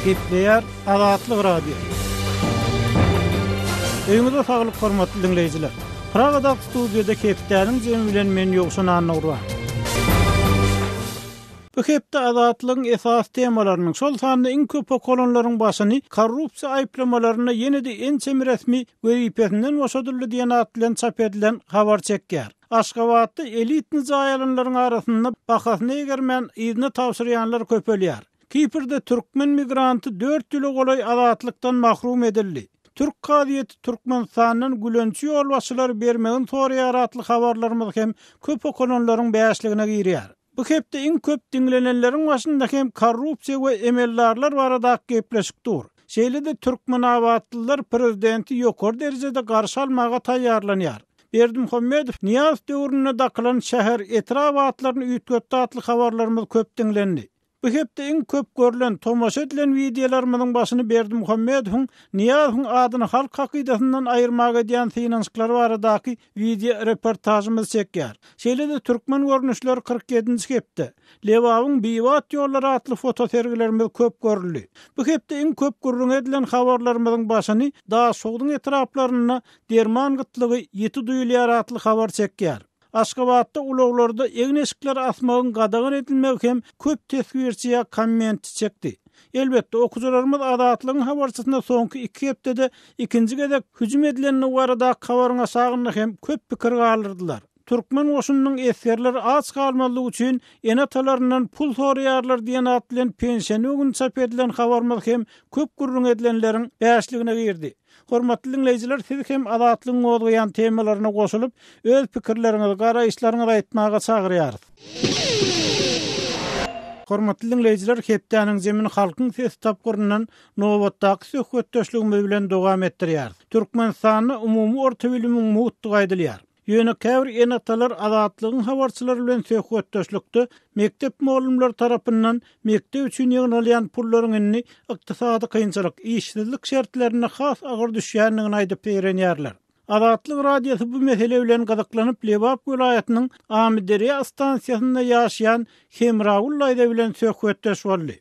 Gepleýär Azatlyk radio. Öňüňizde saglyk hormatly dinleýijiler. Pragada studiýada Keptäniň jemi bilen men ýokşan anlagýar. Bu hepde azatlygyň esas temalarynyň şol sanda iň köp okolonlaryň başyny korrupsiýa aýplamalaryna ýene-de ençem resmi webipesinden boşadyldy diýen atlan çap edilen habar çekýär. Aşgabatda elit nizaýalanlaryň arasynda bahasyny egermen ýygyny tawsyrýanlar köpelýär. Kiprde türkmen migranty 4 ýyl golay azatlykdan mahrum edildi. Türk qadiýeti Türkmenistanyň gülençi ýolbaşçylar bermegin soraýar atly habarlarymyz hem köp okolonlaryň bäşligine girýär. Bu hepde iň köp dinlenenleriň başynda hem korrupsiýa we emellarlar barada gepleşikdir. Şeýle-de türkmen awatlylar prezidenti ýokary derejede garşy almaga taýýarlanýar. Berdimuhammedow Niyaz döwrüne dakylan şäher etrafatlaryny üýtgetdi atly habarlarymyz köp dinlendi. Bu hepde iň köp görülen, tomaşa edilen videolarymyň başyny Berdimuhammedowyň Niyazowyň adyny halk hakydasyndan aýyrmak edýän finanslary baradaky video reportajymyz çekýär. Şeýle-de türkmen görnüşleri 47-nji hepde. Lewawyň biwat ýollary atly foto sergilerimiz köp görüldi. Bu hepde iň köp gürrüň edilen habarlarymyň başyny Daşogyň etraflaryna derman gytlygy ýeti duýulýar atly habar çekýär. Aşgabatda ulaglarda egneşikler asmagyn gadagyn edilmek hem köp tesbirçiýa komment çekdi. Elbetde okujalarymyz azatlygyň habarçysyna soňky 2 hepdede ikinji gedek hüjüm edilenine barada habaryna sagynly hem köp pikir galdyrdylar. Türkmen goşunynyň eskerleri az kalmalygy üçin enatalaryndan pul soraýarlar diýen atlan pensiýany öňün çap edilen habarymyz hem köp gürrüň edilenleriň bäşligine girdi. Hormatly dinleýijiler, siz hem azatlygyň goýan temalaryna goşulyp, öz pikirleriňizi, garaýşlaryňyzy aýtmaga çagyrýar. Hormatly dinleýijiler, Keptäniň jemini halkyň ses tapgyryndan nowatdaky söhbetdeşligimiz bilen dowam etdirýär. Türkmenistanyň umumy orta bilimiň muhitdiga aýdylýar. Ýöne käbir enatalar azatlygyň habarçylary bilen söhbetdeşlikde mektep muallimler tarapyndan mektep üçin ýygnalýan pullaryň inni ykdysady kynçylyk, işsizlik şertlerine has agyr düşýändigini aýdyp berenýärler. Azatlyk radiosu bu mesele bilen gazaklanyp Lebap vilayatynyň Amideriýa stansiýasynda ýaşaýan Hemraul aýda bilen söhbetdeş boldy.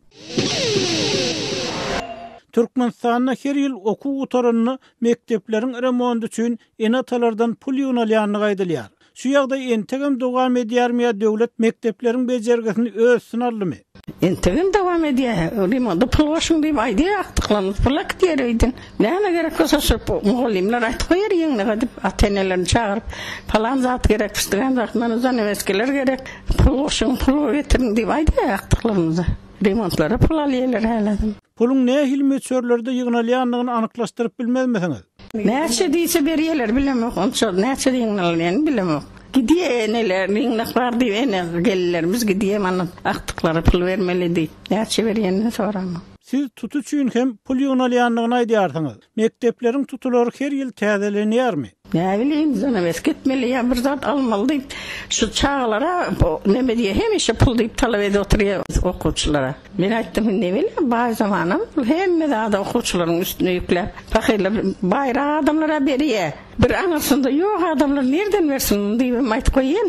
Türkmenistanyň her ýyl okuw gutaryny mektepleriň remonty üçin enatalardan pul ýygnalýanyny aýdylýar. Şu ýagdaý entegem dowam edýärmi döwlet mektepleriň bejergesini öz synarlymy? Entegem dowam edýär. Remonty pul başyň diýip aýdy ýakdyklanyň pulak diýereýdin. Näme gerek bolsa şu muallimler aýtyp goýar ýeňne gadip atenelerini çagyryp falan zat gerek pişdiren zatmany zaneweskeler gerek pul başyň pul getirin diýip aýdy ýakdyklanyňy. Remontlara pul alýarlar hälä. Pulun ne hilmetçörlerde ýygnalýanyny anyklaşdyryp bilmezmisiňiz? Näçe diýse berýärler bilemok, onça näçe ýygnalýany bilemok. Gidiýeneler, ýygnaklar diýip ene gellerimiz gidiýe mana akdyklary pul bermeli diýip. Näçe berýänini soramam. Siz tutu üçin hem pul ýygnalýanyny aýdýarsyňyz. Mektepleriň tutulary her ýyl täzelenýärmi? Ne bileyim, zanawes gitmeli ya bir zat almalı deyip şu çağlara neme diye hemişe pul deyip talep edip oturuyor okuwçylara. Men aýtdym ne bileyim bazı zamanım hemme da okuwçylaryň üstüne ýüklep fakirler bayra adamlara berýär. Bir anasında yok adamlar nereden versin diýip aýtyp goýýan.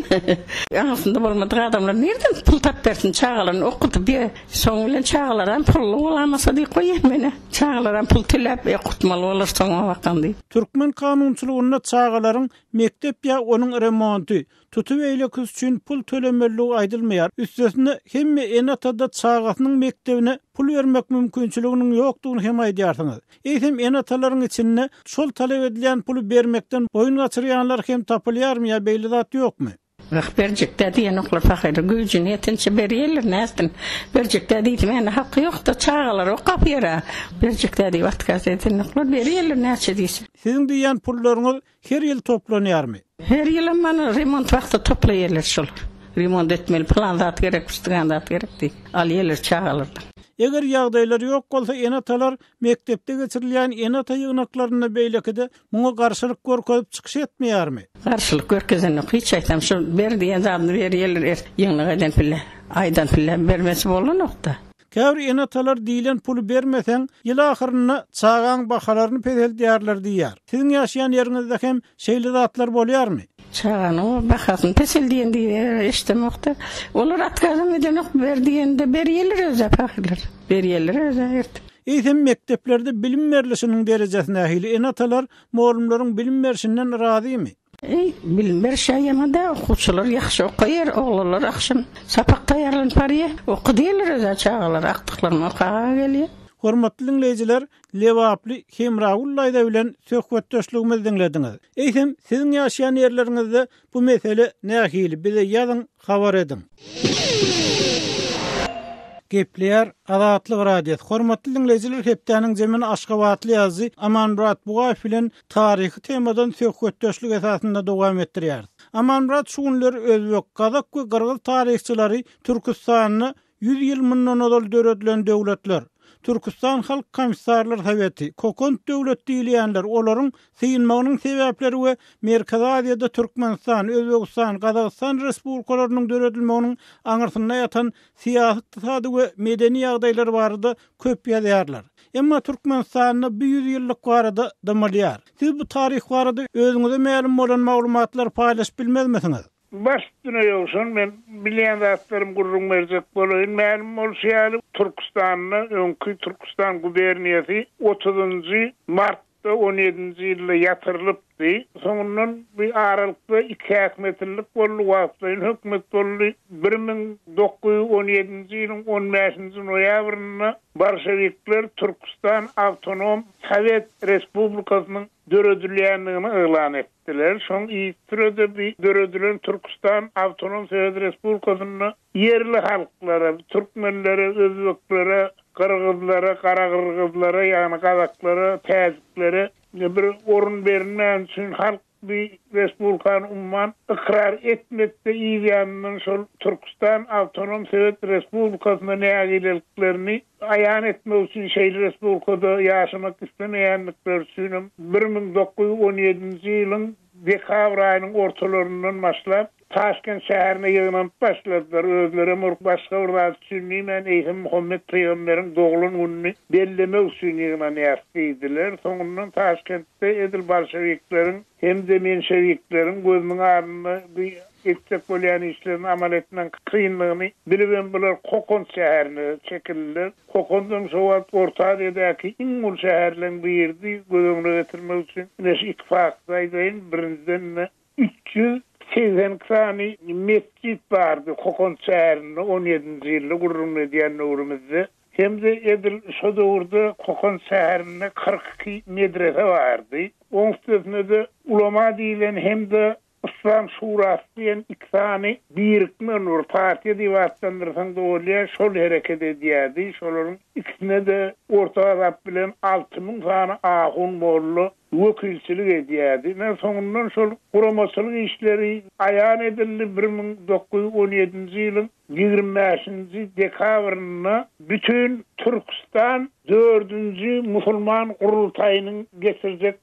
Anasında bolmadyk adamlar nereden pul tap bersin çağalaryny okutup bir soň bilen çağalaran pul bolamasa diýip goýýan mene. Çağalaran pul tilep okutmaly bolar soňa bakan diýip. Türkmen kanunçylygyna çağalaryň mektep ýa onuň remonty tutup eýle kız üçin pul tölemeligi aýdylmaýar. Üstesine hemme enatada çağatynyň mektebine pul bermek mümkinçiliginiň ýokdugyny hem aýdýarsyňyz. Eýsem enatalaryň içinde şol talep edilen puly bermekden boyun gaçyrýanlar hem tapylýarmy ýa beýle zat ýokmy? Berjekde diýen oklar fakir güýjüni yetinçe berýärler nästin. Berjekde diýdim ene haqqy ýok da çağalar okap ýera. Berjekde diýip atkaz eden oklar berýärler näçe diýse. Siziň diýen pullaryňyz her ýyl toplanýarmy? Her ýyl mana remont wagty toplaýarlar şol. Remont etmeli plan zat gerek, pişdiren zat gerek diýip alýarlar çağalardan. Eger ýagdaýlar ýok bolsa enatalar mektepde geçirilýän enata ýygnaklaryna beýlekide muňa garşylyk görkezip çykyş etmeýärmi? Garşylyk görkezen hiç aýtam şu berdiýen zadyny berýärler ýygnak eden pille. Aýdan pille bermesi bolanokda. Käbir enatalar diýilen puly bermeseň ýyl ahyryna çağan bahalaryny peseldiýärler diýär. Siziň ýaşaýan ýeriňizde hem şeýle zatlar bolýarmy? Çağanı bakasın peseldiyen diye istemekte. Olur atkazım eden ok verdiğinde beriyerler öze fakirler. Beriyerler öze ert. Eýsem mekteplerde bilim berlisiniň derejesine ähli enatalar muallimlaryň bilim berişinden razymy? Bilim berişýärmede okuwçylar ýaxşy okaýar, oglanlar akşam sapak taýýarlanyp barýar. Okudylar öze çağlar akdyklaryny okaga gelýär. Hormatly dinleyijiler, Lewaply Hemragullaýda bilen söhbetdeşligimizi dinlediňiz. Eýsem siziň ýaşaýan ýerleriňizde bu mesele nähili bize ýazyň, habar edin. Gepler Azatlyk radio. Hormatly dinleyijiler, hepdeniň jemin Aşgabatly ýazy Amanmurat Bugaýew bilen taryhy temadan söhbetdeşlik esasynda dowam etdirýär. Amanmurat şu günler özbek, kazak we kyrgyz taryhçylary Türkistanyny 100 ýyl mundan odal döredilen döwletler, Türkistan Halk Komissarlar Soweti, Kokont döwlet diýilýänler, olaryň syýynmagynyň sebäpleri we Merkezi Aziýada Türkmenistan, Özbegistan, Kazakystan respublikalarynyň döredilmeginiň aňyrsyna ýatan syýasy, ykdysady we medeni ýagdaýlar barada köp ýazýarlar. Emma Türkmenistanyny 100 ýyllyk barada damalýar. Siz bu taryh barada özüňize ma'lum bolan maglumatlar paýlaşyp bilmezmisiňiz? Başdyna ýoksun, men bilýän zatlarym gurrun berjek bolaýyn. Ma'lum bolýar, Türkistanyny öňkü Türkistan guberniýasy 30 martda 17-nji ýylda ýatyrylypdy. Soňundan bir aralykda 2 häkmetlik bolly wagtlaryň hökümet boldy. 1917-nji ýylyň 15-nji noýabryna Bolşewikler Türkistan Awtonom Sowet Respublikasynyň döredilýänligini elan etdiler. Şoň ýetirde bir döredilen Türkistan Awtonom Sowet Respublikasyny yerli halklara, türkmenlere, özbeklere, kırgızlara, qaraqırgızlara, ýani kazaklara, täziklere bir orun berilmän üçin halk bir respublikany umman ikrar etmekde ýa-da şol Türkistan Awtonom Sowet Respublikasyna nägileliklerini aýan etmek üçin şeýle respublikada ýaşamak islemeýänlikler üçin 1917-nji ýylyň dekabr aýynyň ortalaryndan başlap Taşkent şäherine ýygnanyp başladylar. Özleri başga bir sünni men Eýhem Muhammed Peýgamberiň dogulun gününi bellemek üçin ýygnanypdylar. Soňundan Taşkentde edil Bolşewikleriň hem de menşewikleriň gözüniň ardyna bir etjek bolýan işlerini amal etmän kynlygyny bilibem bular Kokon şäherine çekildiler. Kokondan şowat Orta Aziýadaky iň ul şäherleriň birdi gözüňe getirmek üçin näşe ittifakdaýdyn birinden 380 tane mescit vardı Kokon şäherinde 17-nji ýylda gurrun edýän öwrümizde. Hem de edil şu döwürde Kokon şäherinde 42 medrese vardı. Oňsuzda da ulama diýilen hem de İslam Şurasy diýen 2 tane birikme nur partiýa diýipdyrsaň dowlýa şol hereket edýärdi. Şolaryň ikisine de Orta Arap bilen 6000 tane ahun bolly wekilçilik edýärdi. Men soňundan şol guramaçylyk işleri aýan edildi 1917-nji ýylyň 25-nji dekabryna bütün Türkistan 4-nji musulman gurultaýynyň geçirjek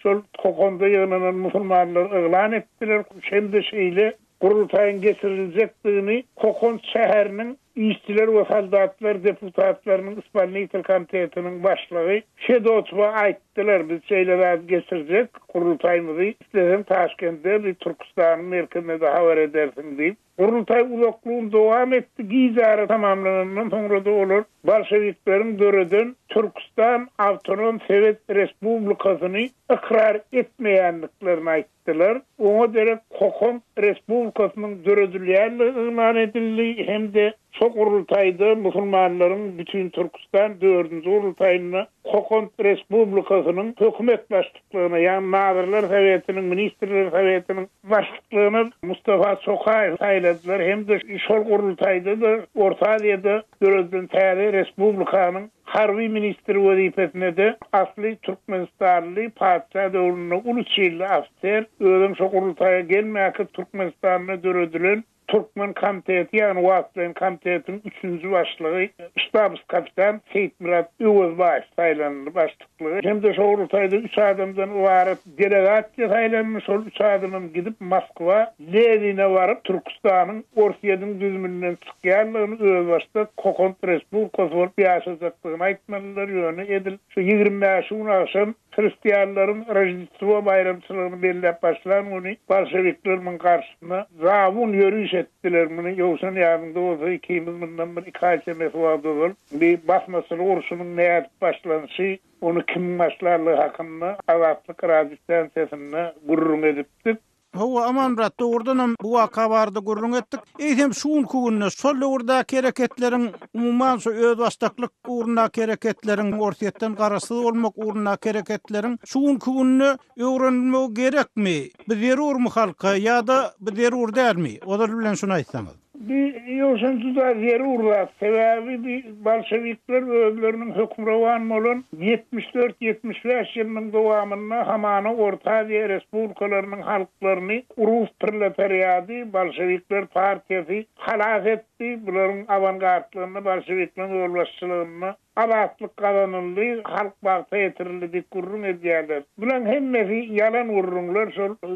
şol Kokonda ýygnanan musulmanlar elan etdiler. Hem de şeýle gurultaýyň geçiriljekdigini Kokon şäheriniň işçiler we soldatlar deputatlarynyň Ispanlýa komitetiniň başlygy Şedotwa aýtdylar. Biz şeýle geçirjek gurultaýymyzy isledim Taşkentde bir Türkistanyň merkezine de habar edersin diýip. Gurultaý uzaklygyny dowam etdi. Gizara tamamlanandan soňra da olar Bolşewikleriň döreden Türkistan Awtonom Sowet Respublikasyny ikrar etmeýänliklerini aýtdylar. Oňa derek Kokon Respublikasynyň döredilýänligi elan edildi hem de şu gurultaýda musulmanlaryň bütün Türkistan 4-nji gurultaýyna Kokon Respublikasynyň hökümet başlyklaryna, ýani Nazirler Sowetiniň, Ministrler Sowetiniň başlyklygyny Mustafa Çokaýew taýladylar. Hem de şu gurultaýda da Orta Aziýada döredilen täze respublikanyň harby ministri wezipesine de asly Türkmenistanly padşah döwrüne uluçyly afser özüm şu gurultaýa gelmäki Türkmenistanyna döredilen Türkmen komiteti ýani wagtlaryň komitetiň 3-nji başlygy ştabs kapitan Seyitmurat Öwezbaýew taýlandy başlyklygy. Hem de şu gurultaýda 3 adamdan ibaret delegasiýa taýlanmy. Şol 3 adamym gidip Moskwa Lenin'e baryp Türkistanyň Orsiýadyň düzümünden çykýanlygyny özbaşda Kokon Respublikasy bolup ýaşajakdygyny aýtmalylar ýöne edil. Şu 25 gün akşam Hristiyanların Rojdestvo bayramçılığını belirlep başlayan onu Bolşeviklerin karşısına zavun yürüyüş ettiler. Bunu yoksa yanında olsa ikimiz bundan bir hikayesi vardı olur. Bir basmasılı uruşunun ne yapıp başlanışı, onu kim başlarlığı hakkında azatlık radistansiyasını gururun ediptik. Hawa aman rat doğrudan bu vaka barda gurrun etdik. Eýsem şuun kugunna sol orda kereketleriň umuman öz bastaklyk uğruna kereketleriň ortaýetden garasy bolmak uğruna kereketleriň şuun kugunna öwrenmek gerekmi? Bizerur mu halka ýa-da bizerur dälmi? Olar bilen şunu aýtsaňyz. Bir yoşuntuda yeri urlat. Sebebi bir Bolşevikler özlerinin hükümravan molun 74-75 yılının devamında hamana Orta Aziya Respublikalarının halklarını Urus Proletariadi Bolşevikler Partiyası halak etti. Bunların avantgardlarını Bolşeviklerin yolbaşçılığını abatlık kazanıldı, halk bakta yetirildi, kurrun ediyorlar. Bunların hemmesi yalan urrunlar.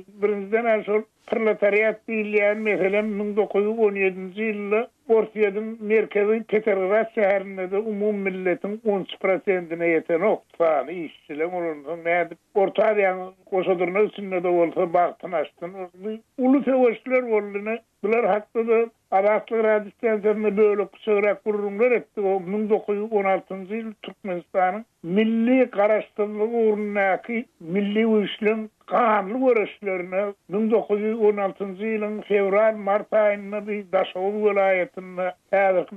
Birinciden sol proletariat diýilýän meselem 1917 ýylda Ortaýadyň merkezi Petrograd şäherinde umum milletin 10%-ne ýeten oksan işçiler olursa näde Orta Aziýanyň goşadyrna üstünde de bolsa bagtyn açdyn. Ulu tegeşler boldyny. Bular hakda Adatlyk radistansiýasyny böyle kısarak kurulumlar etdi. O 1916-njy ýyl Türkmenistanyň milli garaşdyrmagy uğrundaky milli uýuşlaryň kanly görüşlerine 1916-njy ýylyň fevral-mart aýynda bir Daşow vilayetinde,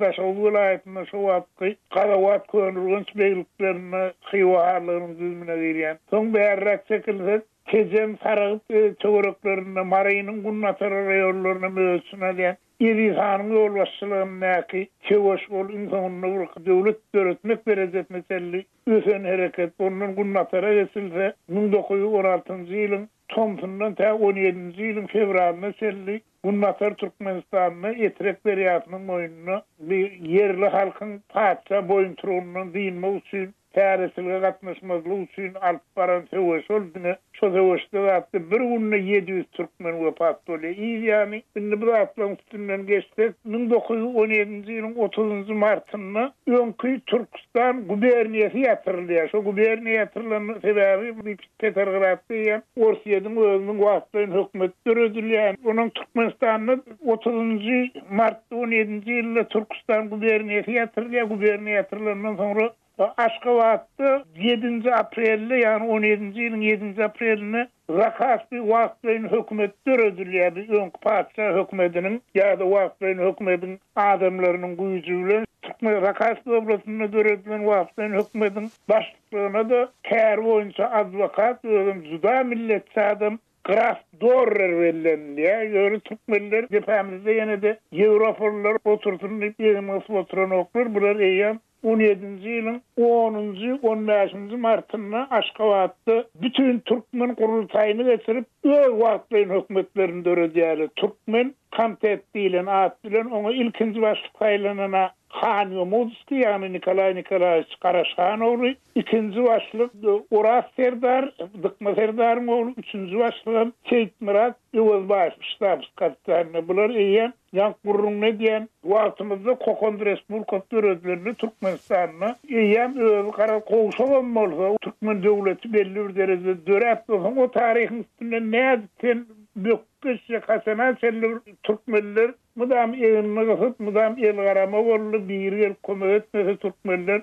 Daşow vilayetinde şu wagtky Garawat könürgünç beýliklerine hywalarlygyny düzmüne berýän. Soň bärak çekilse Kejem sarıp çöreklerinde marayının gunnatara rayorlarına möhsün alyan İrihanyň ýolbaşçylygyndaky çeweş bol insanlygy döwlet döretmek berejek meseleli ösen hereket onun gunnatara geçilse 1916-njy ýylyň Tomsundan ta 17-nji ýylyň fevralyna selli gunnatar Türkmenistanyny etrek beriýatynyň moýnuna bir yerli halkyň paça boýunturugyny diýmek üçin täresilge gatnaşmazlyk üçin alyp baran teweş boldy. Şo teweşde atdy bir günde 700 türkmen wepat boldy. Ýani indi bu atlaň üstünden geçdi. 1917-nji ýylyň 30-njy martyna öňkü Türkistan guberniýasy ýatyrylýar. Şo guberniýa ýatyrylanyň sebebi Petrogradda ýa Ortaýadyň özüniň wagtlaryň hökümet döredilýär. Onuň Türkmenistanyň 30-njy martda 17-nji ýylda Türkistan guberniýasy ýatyrylýar. Guberniýa ýatyrylanyň soňra Aşgabatda 7 aprelde yani 17-nji ýylyň 7 aprelini Rakasby wagtlaryň hökümet döredilýär. Öňkü paça hökümetiniň ýa-da wagtlaryň hökümetiň adamlarynyň güýjü bilen Türkmen Rakasby oblastyna döredilen wagtlaryň hökümetiň başlygyna da kär boýunça adwokat özüm juda milletçi adam Graf Dorrer verilýär. Ýöre Türkmenler gepämizde ýene-de Ýewropalılar oturtunyp ýygymyz oturan oklar. Bular eýen 17-nji ýylyň 10-njy 15-nji martyna Aşgabatda bütün Türkmen kurultaýyny geçirip öz wagtlaryň hökümetlerini döredýär. Türkmen Komitet diýilen at bilen oňa ilkinji başlyk taýlanana Khan Yomudski ýani Nikolay Nikolaýewiç Karaşanowy, ikinji başlyk Uras Serdar, Dykma Serdaryň ogly, üçünji başlyk Seyit Murat Ýewelbaýew ştab kapitany. Bular eýen ýa gurrun diýen wagtymyzda Kokon Respublika döredlerini Türkmenistanyna eýen öz gara gowşagan bolsa Türkmen döwleti belli bir derejede döräp bolsa o taryhyň üstünde nädikten Bökkeşe kasana selli Türkmenler mudam eýinme gasyp mudam el garama bolly bir ýer kömek etmese Türkmenler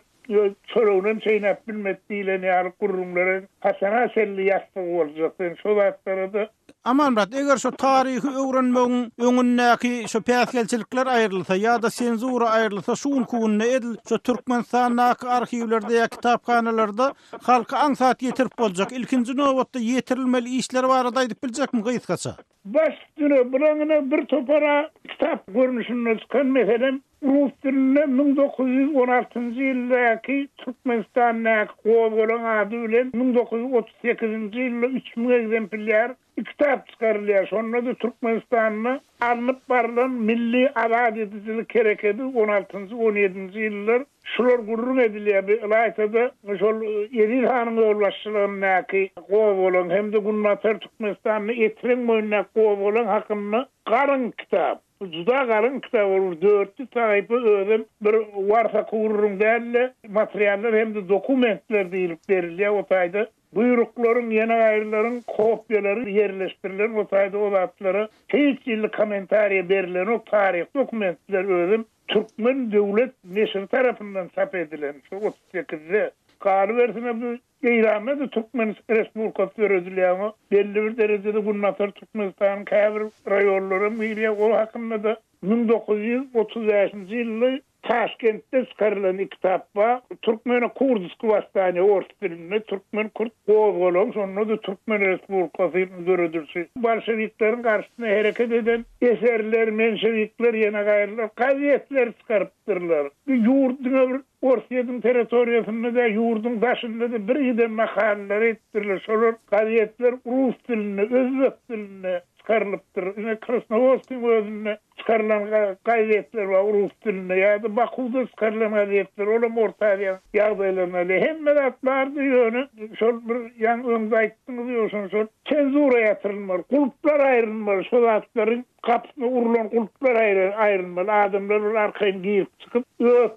çorowdan çeýnäp bilmetdiler ýa gurrunlary kasana selli ýaşdyk boljak. Şo wagtlarda Aman brat, eger şu tarihi öwrenmegiň öňündäki şu päsgelçilikler aýrylsa ýa-da senzura aýrylsa şuň kugunna edil şu Türkmenistanyň arhiwlerde ýa kitapxanalarda halka aňsat ýetirip boljak. Ilkinji nowatda ýetirilmeli işler barada aýdyp biljekmi gyýtgaça? Başdyra bularına bir topara kitap görnüşünde çıkan meselem Rus dilinde 1916-njy ýyldaky Türkmenistanyň gowulan ady bilen 1938-nji ýylda 3000 egzemplyar kitap çıkarılýar. Şonda da Türkmenistanyň alınıp barılan milli azad edicilik hereketi 16-njy 17-nji ýyllar şular gurrun edilýär. Ilaýsada şol Edilhanyň ýolbaşçylygyndaky gowulan hem de gunnatar Türkmenistanyň etren moýunna gowulan hakynda garyn kitap. Juda garyn kitap olur. 4 taýpy özüm bir warsa kurrun dälle materiallar hem de dokumentler diýilip berilýär. O taýda buyrukların, yeni ayrıların kopyaları yerleştirilen o sayda o zatlara hiç illi komentariye verilen o tarih dokumentler özüm Türkmen devlet neşri tarafından çap edilen 38'de kalı versine bu İran'da da Türkmen Respublikası Döredilýäni belli bir derecede bunnatar Türkmenistan'ın käbir rayonları mıyla o hakkında da 1935-nji ýyly Taşkent'te çıkarılan kitap var. Türkmen Kurdiski Vastani Ors dilinde Türkmen Kurt Gozgolon sonra da Türkmen Respublikası'nın döredilsi. Bolşeviklerin karşısına hareket eden eserler, menşevikler, yeni gayrılar, kaziyetler çıkarıptırlar. Yurduna Orsiye'nin teritoriyasında da yurdun başında da bir giden makaleler ettirler. Şolar kaziyetler Rus diline, Özbek diline çıkarılıptır. Yine Krasnovodsk'ın özünde çıkarılan gaziyetler var Rus diline ya da Baku'da çıkarılan gaziyetler olam ortaya yağdaylarına hemme atlardı yönü. Şol bir yan önde ayttınız diyorsun şol cenzura yatırılmalı, kulplar ayrılmalı, şol atların kapısına urulan kulplar ayrılmalı, adamlar arkayın giyip çıkıp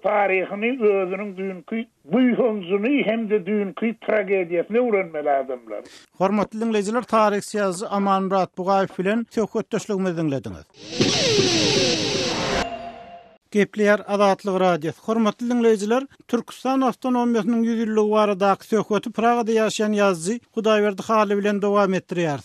tarihini özünün dünkü buyhonzunu hem de dünkü tragediyasını öğrenmeli adamlar. Hormatly dinleyijiler, tarihçi Aman Murat Bugaýew bilen söhbetdeşligimizi dinlediniz. Gepler Azatlyk radiosu. Hormatly dinleyijiler, Türkistan awtonomiýasynyň 100 ýyllygy baradaky söhbeti Pragada ýaşaýan ýazgy Hudaýberdi Haly bilen dowam etdirýär.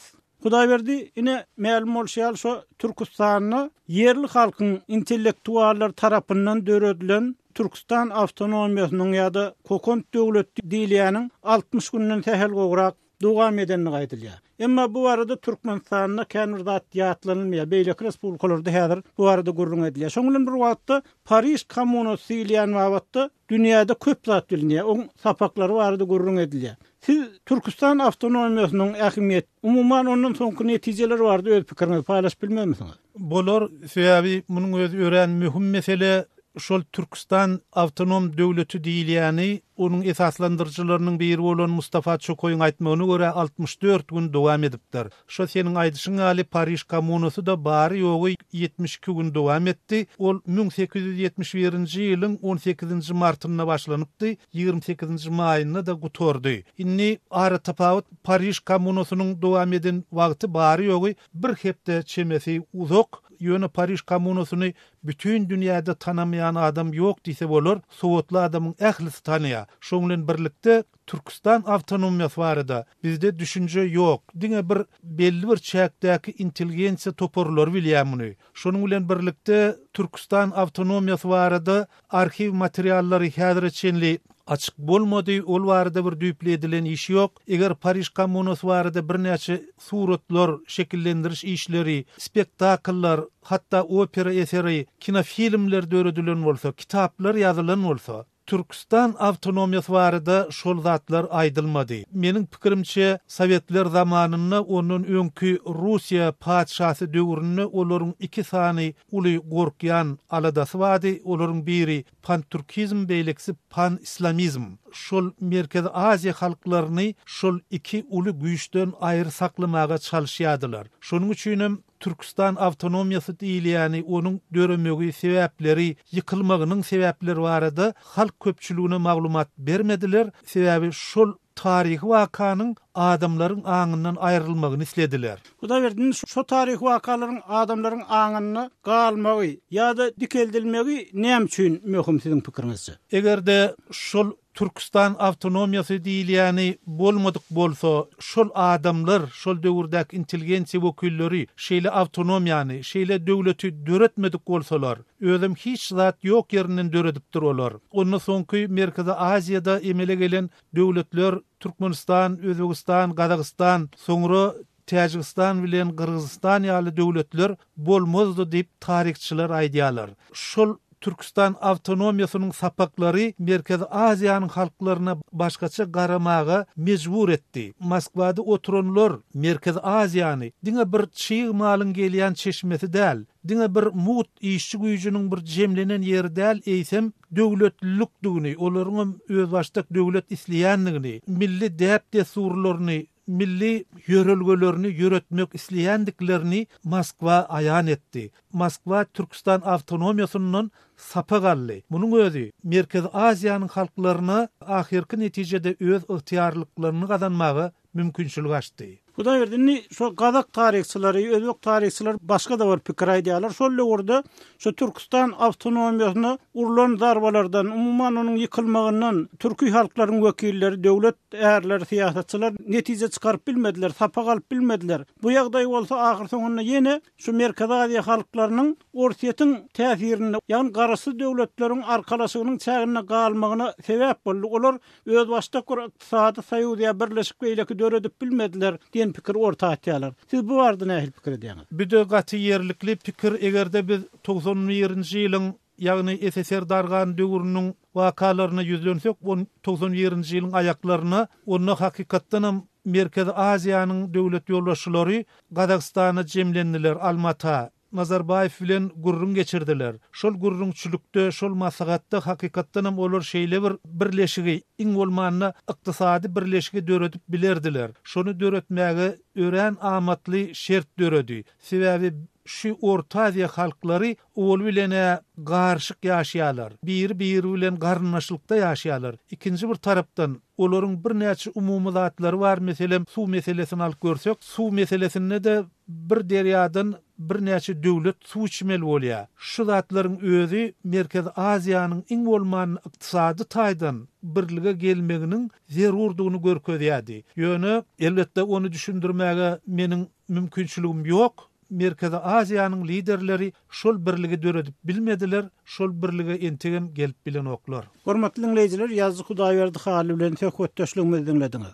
Hudaýberdi ine ma'lum bolşýar şo Türkistanyny yerli halkyň intellektuallar tarapyndan döredilen Türkistan awtonomiýasynyň ýa-da kokont döwlet diýilýäniň 60 günden tähel gowrak dowam edenini gaýdylýar. Emma bu arada Türkmenistan'a känurdat ýatlanylmaýar. Beýleki respublikalarda häzir bu arada gurrun edilýär. Şoňdan bir wagtda Paris kommunasy diýilen wagtda dünýäde köp zat bilinýär. O sapaklary barada gurrun edilýär. Siz Türkistan awtonomiýasynyň ähmiýeti, umuman onun soňky netijeleri barada öz pikiriňizi paýlaşyp bilmemisiňiz? Bolar sebäbi munyň öz ören mühim mesele şol Türkistan awtonom döwleti diýilýäni onun esaslandyrjylarynyň biri bolan Mustafa Çokoýuň aýtmagyna görä 64 gün dowam edipdir. Şo seniň aýdyşyň ýaly Paris kommunasy da bary ýogy 72 gün dowam etdi. Ol 1871-nji ýylyň 18-nji martyna başlanypdy, 28-nji maýyna da gutordy. Inni ara tapawut Paris kommunasynyň dowam eden wagty bary ýogy bir hepde çemesi uzak. Ýöne Paris kommunasyny bütün dünýäde tanamayan adam ýok diýse bolar, sowetli adamyň ählisi tanýar. Şoňlan birlikde Türkistan awtonomiýasy barada bizde düşünje ýok. Diňe bir belli bir çäkdäki intelligensiýa toparlar bilýär. Şonuň bilen birlikde Türkistan awtonomiýasy barada arxiv materiallary häzir çenli açık bolmady, ol barada bir düýpli edilen iş ýok. Eger Paris kommunasy barada bir näçe suratlar şekillendiriş işleri, spektakllar, hatta opera eseri, kinofilmler döredilen bolsa, kitaplar ýazylan bolsa, Türkistan awtonomiýasy barada şol zatlar aýdylmady. Meniň pikirimçe Sowetler zamanynda onun öňkü Russiýa padşahsy döwründe olaryň iki sany uly gorkyan aladasy bady. Olaryň biri pan-türkizm beýlekisi pan-islamizm. Şol Merkez Aziýa halklaryny şol iki uly güýçden aýry saklamaga çalyşýardylar. Şonuň üçin Türkistan awtonomiýasy diýilýäni onuň döremegi sebäpleri, ýykylmagynyň sebäpleri barada halk köpçüligine maglumat bermediler. Sebäbi şol tarihi wakanyň adamlaryň aňyndan aýrylmagyny islediler. Hudaýberdiň şo tarihi wakalaryň adamlaryň aňyna galmagy ýa-da dikeldilmegi näme üçin möhüm siziň pikiriňizçe? Egerde şol Türkistan awtonomiýasy diýilýäni bolmadyk bolsa, şol adamlar, şol döwürdäki intelligensiýa wekilleri şeýle awtonomiýany, şeýle döwleti döretmedik bolsalar, özüm hiç zat ýok ýerinden döredipdir olar. Ondan soňky Merkezi Aziýada emele gelen döwletler Türkmenistan, Özbegistan, Gazakystan, soňra Täjikistan bilen Kyrgyzstan ýaly döwletler bolmazdy diýip tarihçiler aýdýarlar. Şol Türkistan awtonomiýasynyň sapaklary Merkez Aziýanyň halklaryna başgaça garamaga mejbur etdi. Moskwada oturanlar Merkez Aziýany diňe bir çyg malyň gelýän çeşmesi däl, diňe bir mut işçi güýjüniň bir jemlenen ýeri däl, eýsem döwletlilikdigini, olaryň öz başdak döwlet isleýänligini, milli däp desurlaryny milli yörelgelerini yöretmek isleýändiklerini Moskwa ayan etdi. Moskwa Türkistan awtonomiýasynyň sapa gally. Munyň özü Merkez Aziýanyň halklaryna ahirki netijede öz ygtyarlyklaryny gazanmagy mümkinçilik açdy. Bu da berdini şu Kazak tarihçileri, özbek tarihçiler başka da var pikir aýdýarlar. Şol orada şu Türkistan awtonomiýasyny urulan darbalardan, umumyň onuň ýykylmagyndan türkü halklaryň wekilleri, döwlet äherleri, siýasatçylar netije çykaryp bilmediler, sapa galyp bilmediler. Bu ýagdaý bolsa ahir soňunda ýene şu Merkez Aziýa halklarynyň orsiýetiň täsirini, ýani garasy döwletleriň arkalaşygynyň çägine galmagyna sebäp boldy. Olar öz başda ykdysady Soýuziýa Birleşik Beýleki döredip bilmediler. Pikir orta atýarlar. Siz bu arada nähil pikir edýäňiz? Bir de gaty ýerlikli pikir egerde biz 91-nji ýylyň ýagny SSR dargan döwrüniň wakalaryna ýüzlensek, 91-nji ýylyň aýaklaryna onu hakykatdan Merkez Aziýanyň döwlet ýolbaşçylary Gazakstana jemlendiler, Almata, Nazarbayev bilen gurrun geçirdiler. Şol gurrunçylykda, şol maslahatda hakykatdan olar şeýle bir birleşigi, iň bolmanyna ykdysady birleşigi döredip bilerdiler. Şonu döretmäge ören amatly şert döredi. Sebäbi şu Orta Aziýa halklary ol bilen garşyk ýaşaýarlar. Bir bilen garnaşlykda ýaşaýarlar. Ikinji bir tarapdan olaryň bir näçe umumy zatlary bar. Meselem suw meselesini alyp görsek, suw meselesinde de bir derýadan bir näçe döwlet suw içmeli bolýar. Şu zatlaryň özü Merkez Aziýanyň iň bolman ykdysady taýdan birlige gelmeginiň zerurdugyny görkezýärdi. Ýöne elbetde onu düşündirmäge meniň mümkinçiligim ýok. Merkez Aziýanyň liderleri şol birligi döredip bilmediler, şol birlige entegen gelip bilen oklar. Hormatly dinleýijiler, ýazgy Hudaýberdi haly bilen söhbetdeşligimizi dinlediňiz.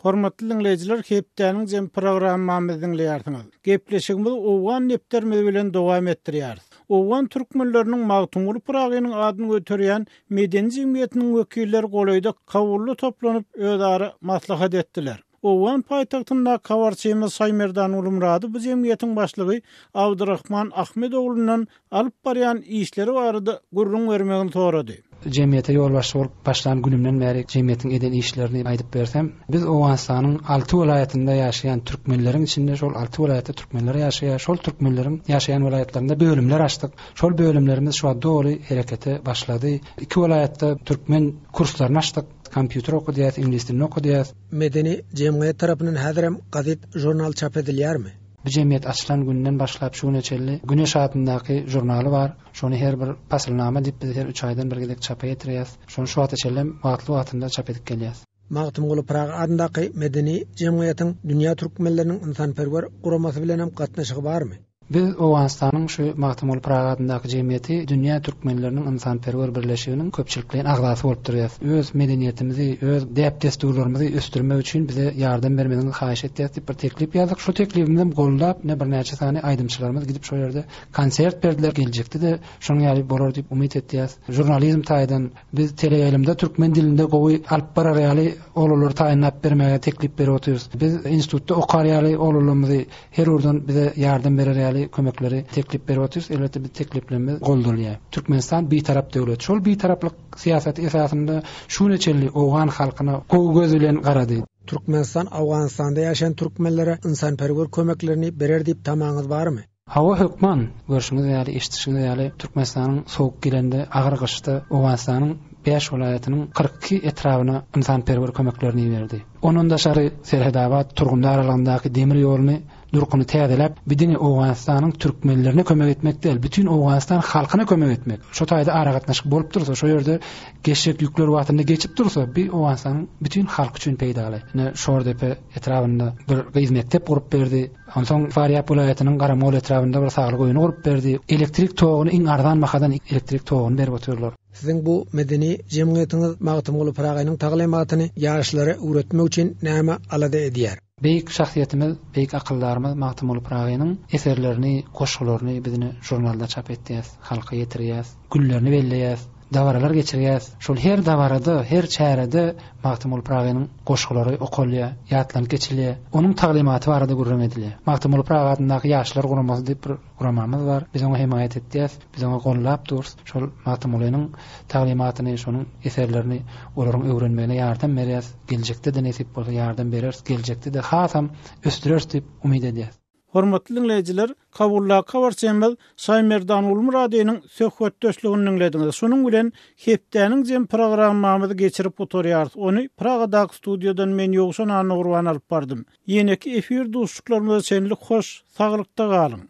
Hormatly dinleýijiler, hepdeniň jem programmamyzy dinleýärsiňiz. Gepleşigimiz owan nepterimiz bilen dowam etdirýäris. Owan türkmenleriniň magtumuly pragynyň adyny göterýän medeni jemgyýetiniň wekilleri golaýda kawully toplanyp özara maslahat etdiler. Owan paýtagtynda kawarçymyz Saýmerdan Ulumrady bu jemgyýetiň başlygy Abdurrahman Ahmedowlunyň alyp barýan işleri barada gurrun bermegini sorady. Cemiyete ýolbaşçy bolup başlan günümden bäri cemiyetiň eden işlerini aýdyp bersem, biz Owganstanyň 6 welaýatynda ýaşaýan türkmenleriň içinde şol 6 welaýatda türkmenler ýaşaýar, şol türkmenleriň ýaşaýan welaýatlarynda bölümler açdyk. Şol bölümlerimiz şu doly herekete başlady. 2 welaýatda türkmen kurslaryny açdyk. Kompýuter okudýas, ingliz dilini okudýas. Medeni jemgyýet tarapyndan häzirem gazet, jurnal çap edilýärmi? Bu jemgyýet açylan günden başlap şu neçeli Güneş adyndaky jurnaly bar. Şonu her bir pasylnama diýip biz her 3 aýdan bir gedek çap etdirýäs. Şonu şu wagtda çellem wagtly wagtynda çap edip gelýäs. Magtymguly Prag adyndaky medeni jemgyýetiň dünýä türkmenleriniň insanperwer guramasy bilen hem gatnaşygy barmy? Biz Owganstanyň şu Magtymguly Prag adyndaky jemgyýeti dünýä türkmenleriniň insanperwer birleşiginiň köpçülikliň agdasy bolup durýar. Öz medeniýetimizi, öz däp desturlarymyzy ösdürmek üçin bize ýardam bermegini haýyş etdiýär diýip bir teklip ýazdyk. Şu teklipimizi gollap ne bir näçe sany aýdymçylarymyz gidip şo ýerde konsert berdiler, geljekde de şonuň ýaly bolar diýip umyt etdiýär. Jurnalizm taýdan biz teleýalimde türkmen dilinde gowy alyp barar ýaly olalar taýynlap bermege teklip berip oturýarys. Biz institutda okar ýaly olalarymyzy her urdan bize ýardam berer kömekleri teklip berip oturýarys. Elbetde biz tekliplerimiz goldurýar. Türkmenistan bir tarap döwlet. Şol bir taraplyk siýasat esasynda şu neçeli Owgan halkyna gowy göz bilen garady. Türkmenistan Awganistanda ýaşaýan türkmenlere insanperwer kömeklerini berer diýip tamaňyz barmy? Hawa hökman görüşiňiz ýaly eşitişiňiz ýaly Türkmenistanyň soğuk gelende agyr gyşda Owganistanyň 5 welaýatynyň 42 etrawyna insanperwer kömeklerini berdi. Onun da şary Serhedabad turgunlar aralygyndaky demir ýoluny durkuny täzelep bidini Owganistanyň türkmenlerine kömek etmek değil, bütün Owganistan halkyna kömek etmek. Şo taýda ara gatnaşyk bolup dursa, şo ýerde geçek ýükler wagtynda geçip dursa, bir Owganistanyň bütün halky üçin peýdaly. Ne şordepe etrafynda bir hizmettep gurup berdi. Ondan Faryap welaýatynyň Garamol etrafynda bir saglyk oýuny gurup berdi. Elektrik togyny iň ardan bakadan elektrik togyny berip oturýarlar. Siziň bu medeni jemgyýetiňiz Magtymguly Pragynyň taglymatyny ýaşlara öwretmek üçin näme alada edýär? Beýik şahsiýetimiz, beýik akyllarymyz Magtymguly Pragynyň eserlerini, goşgularyny bizini jurnalda çap etdiýäs, halka ýetirýäs, günlerini belleýäs. dawaralar geçirýäs. Şol her dawarada, her çärede Magtymol Pragadynyň goşgulary okulýa, ýatlanıp geçilýär. Onuň taglimaty barada gurrun edilýär. Magtymol Pragadyndaky ýaşlar guramasy diýip bir guramamyz bar. Biz oňa himayet etdiýäs, biz oňa gollap durs. Şol Magtymolynyň taglimatyny, şonuň eserlerini olaryň öwrenmegine ýardam berýäs. Geljekde de nesip bolsa ýardam berers, geljekde de hasam östürers diýip umyt edýäs. Hormatly dinleyijiler, kabulla kawarçymyz Saýmerdan Ulmuradynyň söhbet döşlüğini dinlediňiz. Şonuň bilen hepdeniň jem programmamyzy geçirip oturýarys. Ony Pragadaky studiodan men Ýogşan Anurwan alyp bardym. Ýeneki efir dostluklarymyza şenlik hoş, saglykda galyň.